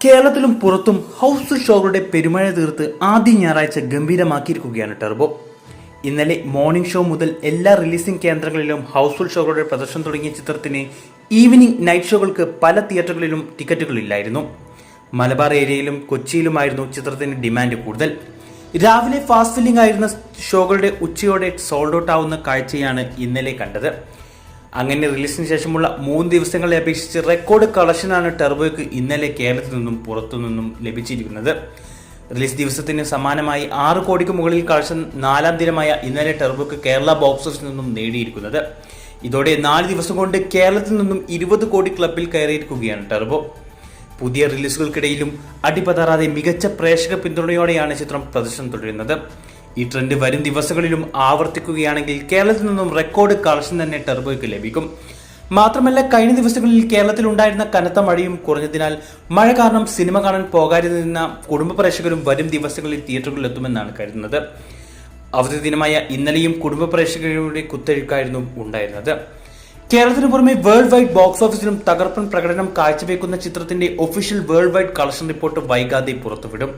കേരളത്തിലും പുറത്തും ഹൗസ്ഫുൾ ഷോകളുടെ പെരുമഴ തീർത്ത് ആദ്യ ഞായറാഴ്ച ഗംഭീരമാക്കിയിരിക്കുകയാണ് ടർബോ. ഇന്നലെ മോർണിംഗ് ഷോ മുതൽ എല്ലാ റിലീസിംഗ് കേന്ദ്രങ്ങളിലും ഹൗസ്ഫുൾ ഷോകളുടെ പ്രദർശനം തുടങ്ങിയ ചിത്രത്തിന് ഈവനിംഗ് നൈറ്റ് ഷോകൾക്ക് പല തിയേറ്ററുകളിലും ടിക്കറ്റുകളില്ലായിരുന്നു. മലബാർ ഏരിയയിലും കൊച്ചിയിലുമായിരുന്നു ചിത്രത്തിന് ഡിമാൻഡ് കൂടുതൽ. രാവിലെ ഫാസ്റ്റ് ഫില്ലിംഗ് ആയിരുന്ന ഷോകളുടെ ഉച്ചയോടെ സോൾഡ് ഔട്ട് ആവുന്ന കാഴ്ചയാണ് ഇന്നലെ കണ്ടത്. അങ്ങനെ റിലീസിന് ശേഷമുള്ള 3 ദിവസങ്ങളെ അപേക്ഷിച്ച് റെക്കോർഡ് കളക്ഷനാണ് ടർബോയ്ക്ക് ഇന്നലെ കേരളത്തിൽ നിന്നും പുറത്തുനിന്നും ലഭിച്ചിരിക്കുന്നത്. റിലീസ് ദിവസത്തിന് സമാനമായി 6 കോടിക്ക് മുകളിൽ കളക്ഷൻ 4ാം ദിനമായ ഇന്നലെ ടർബോയ്ക്ക് കേരള ബോക്സ് ഓഫീസിൽ നിന്നും നേടിയിരിക്കുന്നത്. ഇതോടെ 4 ദിവസം കൊണ്ട് കേരളത്തിൽ നിന്നും 20 കോടി ക്ലബിൽ കയറിയിരിക്കുകയാണ് ടർബോ. പുതിയ റിലീസുകൾക്കിടയിലും അടിപതറാതെ മികച്ച പ്രേക്ഷക പിന്തുണയോടെയാണ് ചിത്രം പ്രദർശനം തുടരുന്നത്. ഈ ട്രെൻഡ് വരും ദിവസങ്ങളിലും ആവർത്തിക്കുകയാണെങ്കിൽ കേരളത്തിൽ നിന്നും റെക്കോർഡ് കളക്ഷൻ തന്നെ ടർബോയ്ക്ക് ലഭിക്കും. മാത്രമല്ല, കഴിഞ്ഞ ദിവസങ്ങളിൽ കേരളത്തിൽ ഉണ്ടായിരുന്ന കനത്ത മഴയും കുറഞ്ഞതിനാൽ മഴ കാരണം സിനിമ കാണാൻ പോകാതിരുന്ന കുടുംബ പ്രേക്ഷകരും വരും ദിവസങ്ങളിൽ തിയേറ്ററുകളിൽ എത്തുമെന്നാണ് കരുതുന്നത്. അവധി ദിനമായ ഇന്നലെയും കുടുംബ പ്രേക്ഷകരുടെ കുത്തൊഴുക്കായിരുന്നു ഉണ്ടായിരുന്നത്. കേരളത്തിന് പുറമെ വേൾഡ് വൈഡ് ബോക്സ് ഓഫീസിലും തകർപ്പൻ പ്രകടനം കാഴ്ചവെക്കുന്ന ചിത്രത്തിന്റെ official world wide collection report വൈകാതെ പുറത്തുവിടും.